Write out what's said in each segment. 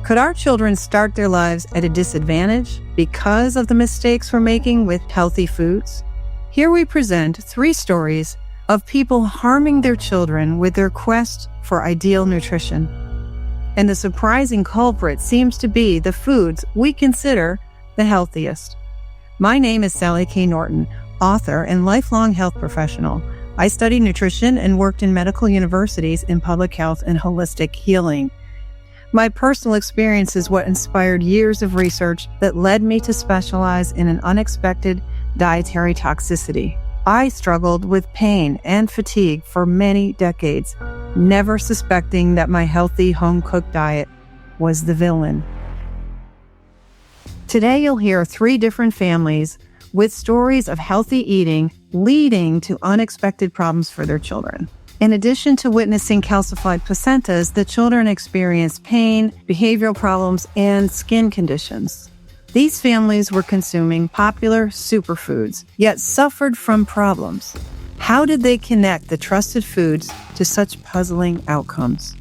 Could our children start their lives at a disadvantage because of the mistakes we're making with healthy foods? Here we present 3 stories of people harming their children with their quest for ideal nutrition. And the surprising culprit seems to be the foods we consider the healthiest. My name is Sally K. Norton, author and lifelong health professional. I studied nutrition and worked in medical universities in public health and holistic healing. My personal experience is what inspired years of research that led me to specialize in an unexpected dietary toxicity. I struggled with pain and fatigue for many decades, never suspecting that my healthy home-cooked diet was the villain. Today you'll hear 3 different families with stories of healthy eating leading to unexpected problems for their children. In addition to witnessing calcified placentas, the children experienced pain, behavioral problems, and skin conditions. These families were consuming popular superfoods, yet suffered from problems. How did they connect the trusted foods to such puzzling outcomes?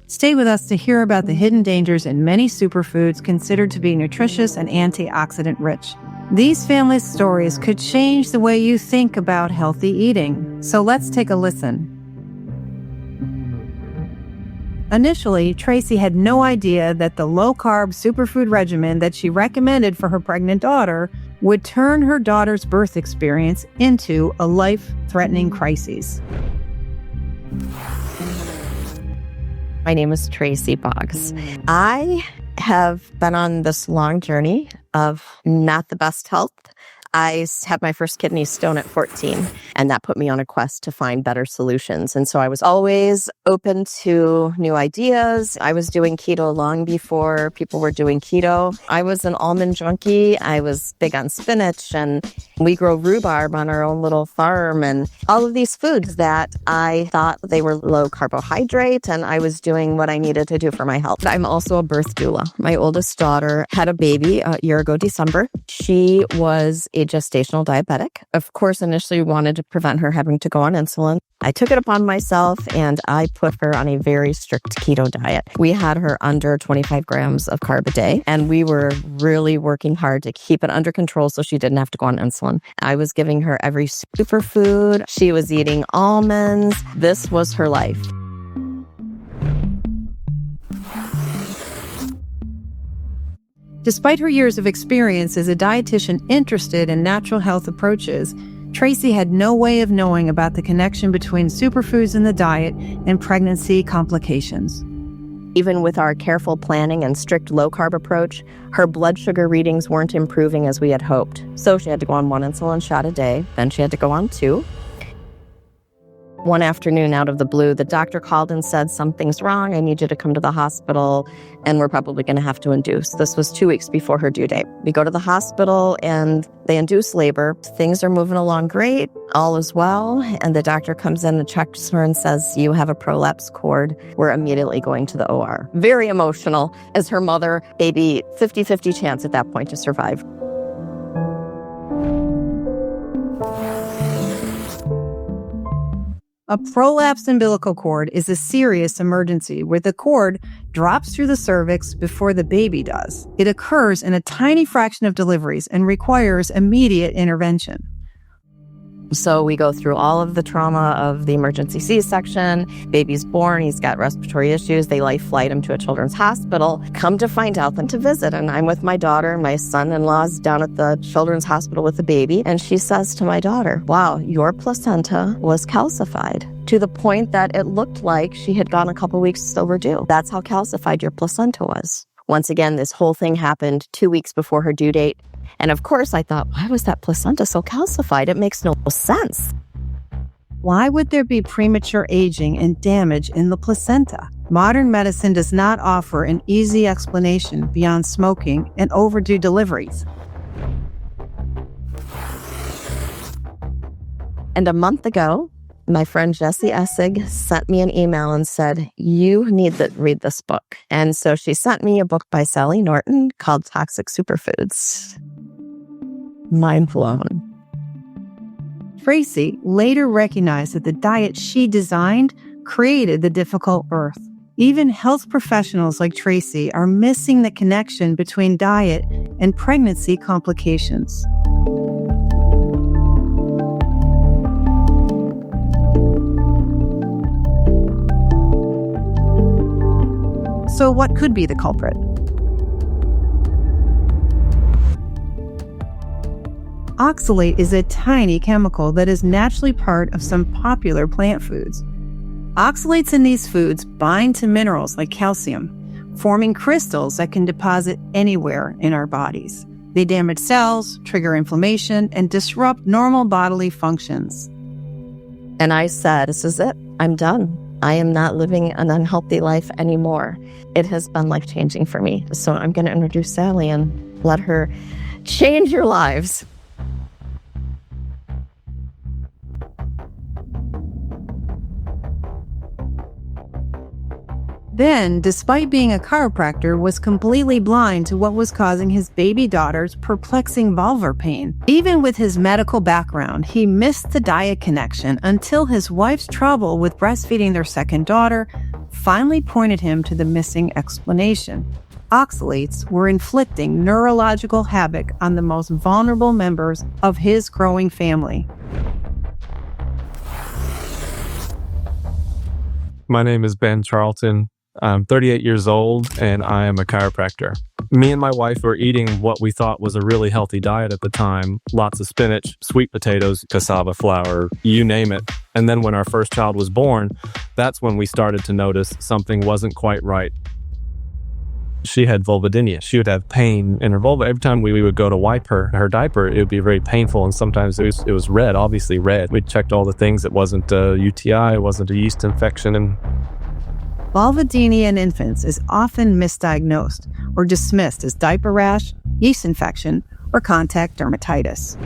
Stay with us to hear about the hidden dangers in many superfoods considered to be nutritious and antioxidant rich. These family stories could change the way you think about healthy eating. So let's take a listen. Initially, Tracy had no idea that the low-carb superfood regimen that she recommended for her pregnant daughter would turn her daughter's birth experience into a life-threatening crisis. My name is Tracy Boggs. I have been on this long journey of not the best health. I had my first kidney stone at 14, and that put me on a quest to find better solutions. And so I was always open to new ideas. I was doing keto long before people were doing keto. I was an almond junkie. I was big on spinach, and we grow rhubarb on our own little farm, and all of these foods that I thought they were low carbohydrate, and I was doing what I needed to do for my health. I'm also a birth doula. My oldest daughter had a baby a year ago, December. She was a gestational diabetic. Of course, initially we wanted to prevent her having to go on insulin. I took it upon myself and I put her on a very strict keto diet. We had her under 25 grams of carb a day, and we were really working hard to keep it under control so she didn't have to go on insulin. I was giving her every superfood. She was eating almonds. This was her life. Despite her years of experience as a dietitian interested in natural health approaches, Tracy had no way of knowing about the connection between superfoods in the diet and pregnancy complications. Even with our careful planning and strict low-carb approach, her blood sugar readings weren't improving as we had hoped. So she had to go on 1 insulin shot a day, then she had to go on 2. One afternoon, out of the blue, the doctor called and said, "Something's wrong. I need you to come to the hospital, and we're probably going to have to induce." This was 2 weeks before her due date. We go to the hospital, and they induce labor. Things are moving along great. All is well. And the doctor comes in and checks her and says, "You have a prolapse cord. We're immediately going to the OR." Very emotional. As her mother, baby, 50-50 chance at that point to survive. A prolapsed umbilical cord is a serious emergency where the cord drops through the cervix before the baby does. It occurs in a tiny fraction of deliveries and requires immediate intervention. So we go through all of the trauma of the emergency C-section. Baby's born. He's got respiratory issues. They life flight him to a children's hospital. Come to find out then to visit. And I'm with my daughter, and my son-in-law's down at the children's hospital with the baby. And she says to my daughter, "Wow, your placenta was calcified," to the point that it looked like she had gone a couple weeks overdue. That's how calcified your placenta was. Once again, this whole thing happened 2 weeks before her due date. And of course, I thought, why was that placenta so calcified? It makes no sense. Why would there be premature aging and damage in the placenta? Modern medicine does not offer an easy explanation beyond smoking and overdue deliveries. And a month ago, my friend Jessie Essig sent me an email and said, "You need to read this book." And so she sent me a book by Sally Norton called Toxic Superfoods. Mind blown. Tracy later recognized that the diet she designed created the difficult birth. Even health professionals like Tracy are missing the connection between diet and pregnancy complications. So what could be the culprit? Oxalate is a tiny chemical that is naturally part of some popular plant foods. Oxalates in these foods bind to minerals like calcium, forming crystals that can deposit anywhere in our bodies. They damage cells, trigger inflammation, and disrupt normal bodily functions. And I said, this is it. I'm done. I am not living an unhealthy life anymore. It has been life-changing for me. So I'm going to introduce Sally and let her change your lives. Ben, despite being a chiropractor, was completely blind to what was causing his baby daughter's perplexing vulvar pain. Even with his medical background, he missed the diet connection until his wife's trouble with breastfeeding their second daughter finally pointed him to the missing explanation. Oxalates were inflicting neurological havoc on the most vulnerable members of his growing family. My name is Ben Charlton. I'm 38 years old and I am a chiropractor. Me and my wife were eating what we thought was a really healthy diet at the time. Lots of spinach, sweet potatoes, cassava flour, you name it. And then when our first child was born, that's when we started to notice something wasn't quite right. She had vulvadenia. She would have pain in her vulva. Every time we would go to wipe her diaper, it would be very painful. And sometimes it was red, obviously red. We checked all the things. It wasn't a UTI, it wasn't a yeast infection. And vulvadenia in infants is often misdiagnosed or dismissed as diaper rash, yeast infection, or contact dermatitis.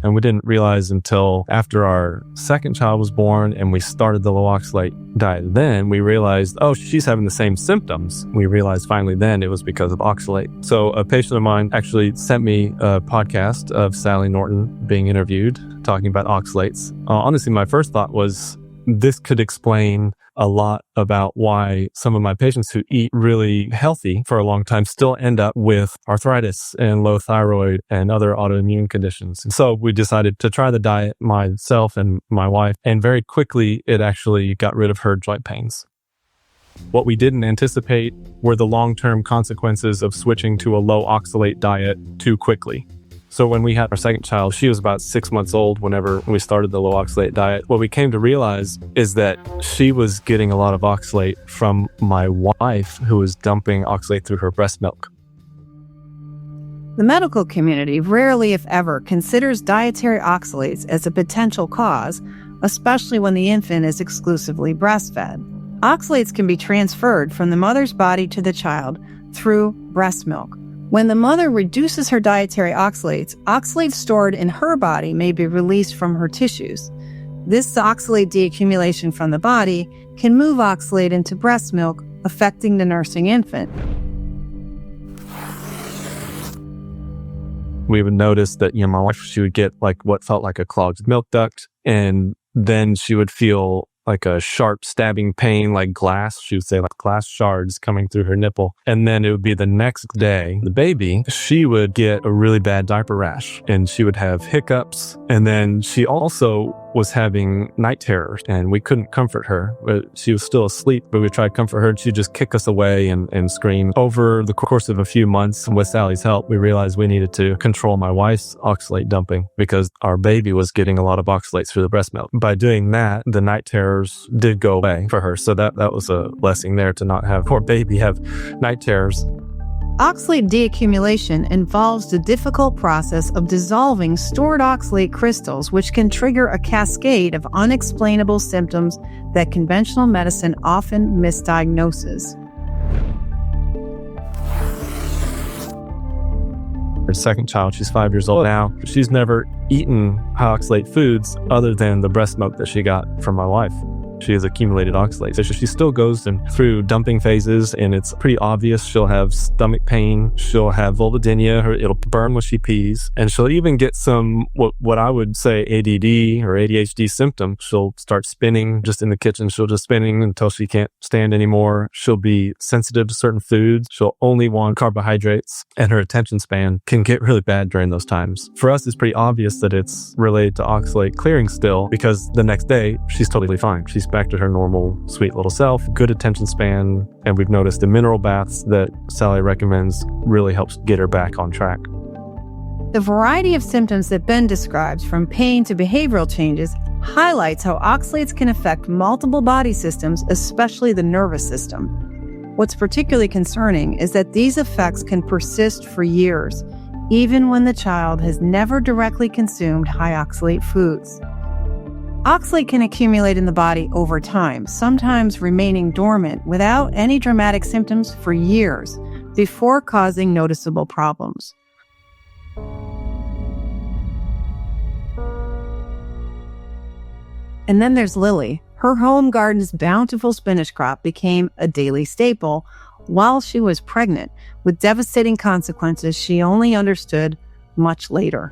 And we didn't realize until after our second child was born and we started the low oxalate diet. Then we realized, oh, she's having the same symptoms. We realized finally then it was because of oxalate. So a patient of mine actually sent me a podcast of Sally Norton being interviewed, talking about oxalates. Honestly, my first thought was this could explain a lot about why some of my patients who eat really healthy for a long time still end up with arthritis and low thyroid and other autoimmune conditions. And so we decided to try the diet, myself and my wife, and very quickly it actually got rid of her joint pains. What we didn't anticipate were the long-term consequences of switching to a low oxalate diet too quickly. So when we had our second child, she was about 6 months old whenever we started the low oxalate diet. What we came to realize is that she was getting a lot of oxalate from my wife, who was dumping oxalate through her breast milk. The medical community rarely, if ever, considers dietary oxalates as a potential cause, especially when the infant is exclusively breastfed. Oxalates can be transferred from the mother's body to the child through breast milk. When the mother reduces her dietary oxalates, oxalates stored in her body may be released from her tissues. This oxalate deaccumulation from the body can move oxalate into breast milk, affecting the nursing infant. We would notice that, my wife, she would get like what felt like a clogged milk duct, and then she would feel like a sharp stabbing pain, like glass. She would say like glass shards coming through her nipple. And then it would be the next day, the baby, she would get a really bad diaper rash and she would have hiccups. And then she also was having night terrors and we couldn't comfort her. She was still asleep, but we tried to comfort her and she'd just kick us away and scream. Over the course of a few months, with Sally's help, we realized we needed to control my wife's oxalate dumping because our baby was getting a lot of oxalates through the breast milk. By doing that, the night terrors did go away for her. So that was a blessing there to not have poor baby have night terrors. Oxalate deaccumulation involves the difficult process of dissolving stored oxalate crystals, which can trigger a cascade of unexplainable symptoms that conventional medicine often misdiagnoses. Her second child, she's 5 years old now. She's never eaten high oxalate foods other than the breast milk that she got from my wife. she has accumulated oxalate. So she still goes through dumping phases, and it's pretty obvious. She'll have stomach pain, she'll have vulvadenia, it'll burn when she pees, and she'll even get some what I would say ADD or ADHD symptoms. She'll start spinning just in the kitchen. She'll just spinning until she can't stand anymore. She'll be sensitive to certain foods. She'll only want carbohydrates, and her attention span can get really bad during those times. For us, it's pretty obvious that it's related to oxalate clearing still, because the next day she's totally fine. She's back to her normal sweet little self, good attention span, and we've noticed the mineral baths that Sally recommends really helps get her back on track. The variety of symptoms that Ben describes, from pain to behavioral changes, highlights how oxalates can affect multiple body systems, especially the nervous system. What's particularly concerning is that these effects can persist for years, even when the child has never directly consumed high oxalate foods. Oxalate can accumulate in the body over time, sometimes remaining dormant without any dramatic symptoms for years before causing noticeable problems. And then there's Lili. Her home garden's bountiful spinach crop became a daily staple while she was pregnant, with devastating consequences she only understood much later.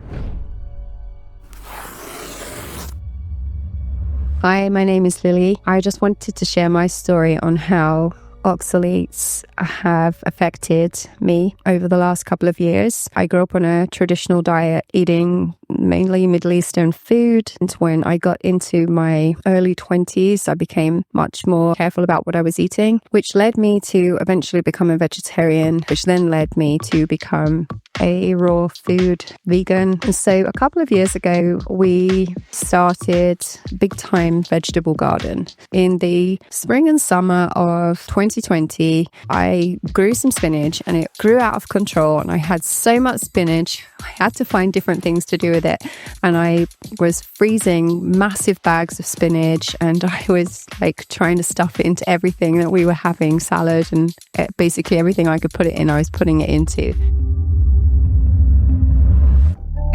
Hi, my name is Lili. I just wanted to share my story on how oxalates have affected me over the last couple of years. I grew up on a traditional diet, eating mainly Middle Eastern food. And when I got into my early 20s, I became much more careful about what I was eating, which led me to eventually become a vegetarian, which then led me to become a raw food vegan. And so a couple of years ago, we started a big time vegetable garden. In the spring and summer of 2020, I grew some spinach and it grew out of control. And I had so much spinach, I had to find different things to do with it. And I was freezing massive bags of spinach, and I was like trying to stuff it into everything that we were having, salad and basically everything I could put it in, I was putting it into.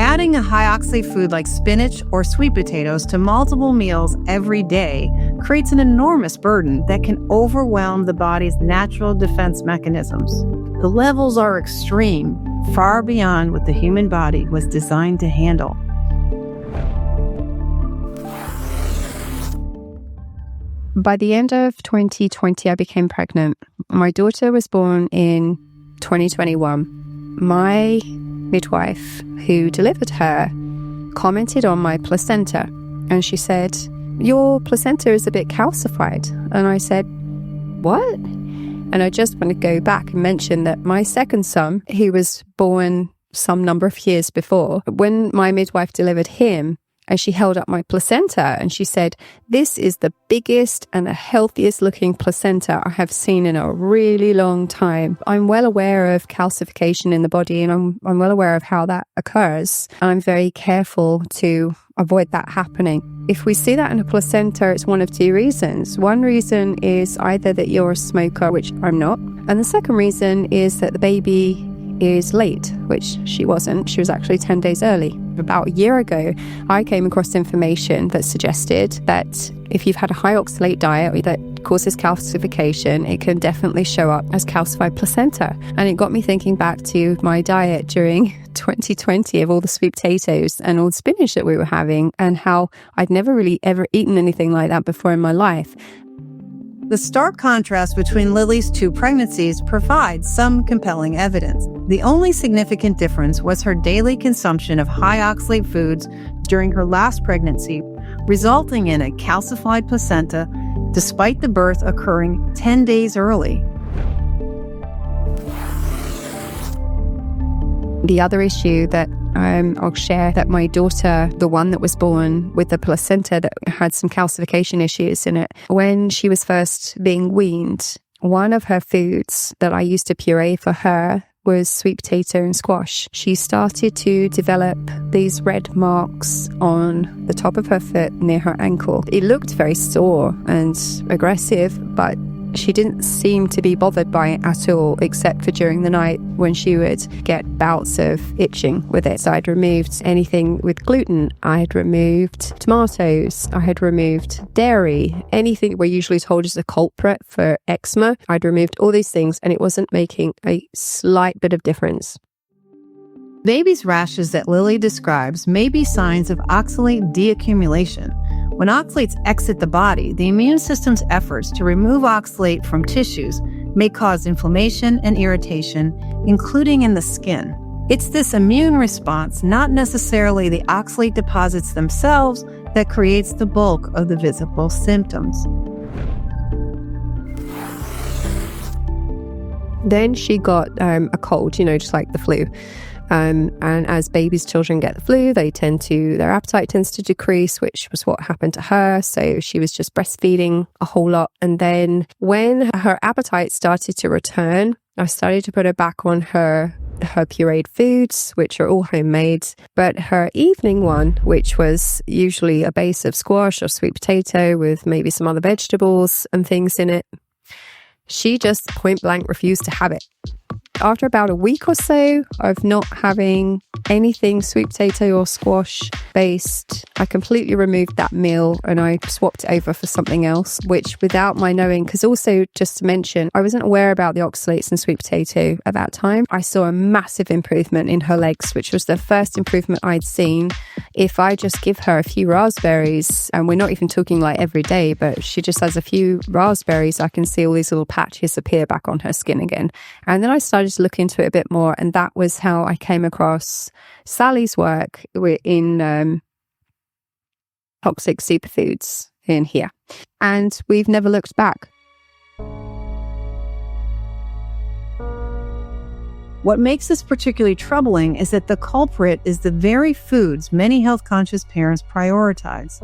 Adding a high oxalate food like spinach or sweet potatoes to multiple meals every day creates an enormous burden that can overwhelm the body's natural defense mechanisms. The levels are extreme, far beyond what the human body was designed to handle. By the end of 2020, I became pregnant. My daughter was born in 2021. My midwife who delivered her commented on my placenta, and she said, "Your placenta is a bit calcified." And I said, "What?" And I just want to go back and mention that my second son, he was born some number of years before, when my midwife delivered him, and she held up my placenta and she said, "This is the biggest and the healthiest looking placenta I have seen in a really long time." I'm well aware of calcification in the body, and I'm well aware of how that occurs. And I'm very careful to avoid that happening. If we see that in a placenta, it's one of two reasons. One reason is either that you're a smoker, which I'm not. And the second reason is that the baby is late, which she wasn't. She was actually 10 days early. About a year ago, I came across information that suggested that if you've had a high oxalate diet that causes calcification, it can definitely show up as calcified placenta. And it got me thinking back to my diet during 2020 of all the sweet potatoes and all the spinach that we were having, and how I'd never really ever eaten anything like that before in my life. The stark contrast between Lili's two pregnancies provides some compelling evidence. The only significant difference was her daily consumption of high oxalate foods during her last pregnancy, resulting in a calcified placenta despite the birth occurring 10 days early. The other issue that I'll share, that my daughter, the one that was born with the placenta that had some calcification issues in it, when she was first being weaned, one of her foods that I used to puree for her was sweet potato and squash. She started to develop these red marks on the top of her foot near her ankle. It looked very sore and aggressive, but She didn't seem to be bothered by it at all, except for during the night when she would get bouts of itching with it. So I'd removed anything with gluten. I had removed tomatoes. I had removed dairy. Anything we're usually told is a culprit for eczema. I'd removed all these things and it wasn't making a slight bit of difference. Baby's rashes that Lili describes may be signs of oxalate deaccumulation. When oxalates exit the body, the immune system's efforts to remove oxalate from tissues may cause inflammation and irritation, including in the skin. It's this immune response, not necessarily the oxalate deposits themselves, that creates the bulk of the visible symptoms. Then she got a cold, just like the flu. And as babies' children get the flu, their appetite tends to decrease, which was what happened to her. So she was just breastfeeding a whole lot. And then when her appetite started to return, I started to put her back on her pureed foods, which are all homemade. But her evening one, which was usually a base of squash or sweet potato with maybe some other vegetables and things in it, she just point blank refused to have it. After about a week or so of not having anything sweet potato or squash based, I completely removed that meal and I swapped it over for something else, which without my knowing, because also just to mention, I wasn't aware about the oxalates in sweet potato at that time. I saw a massive improvement in her legs, which was the first improvement I'd seen. If I just give her a few raspberries, and we're not even talking like every day, but she just has a few raspberries, I can see all these little patches appear back on her skin again. And then I started to look into it a bit more, and that was how I came across Sally's work in toxic superfoods in here, and we've never looked back. What makes this particularly troubling is that the culprit is the very foods many health-conscious parents prioritize.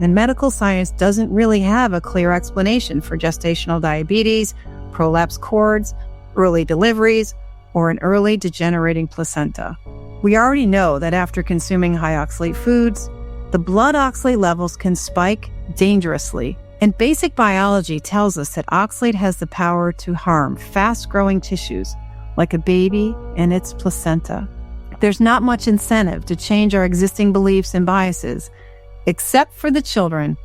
And medical science doesn't really have a clear explanation for gestational diabetes, prolapsed cords, early deliveries, or an early degenerating placenta. We already know that after consuming high oxalate foods, the blood oxalate levels can spike dangerously. And basic biology tells us that oxalate has the power to harm fast-growing tissues, like a baby and its placenta. There's not much incentive to change our existing beliefs and biases, except for the children.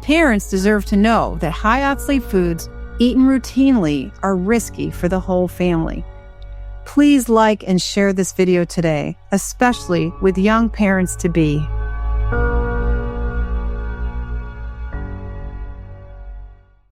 Parents deserve to know that high oxalate foods eaten routinely are risky for the whole family. Please like and share this video today, especially with young parents-to-be.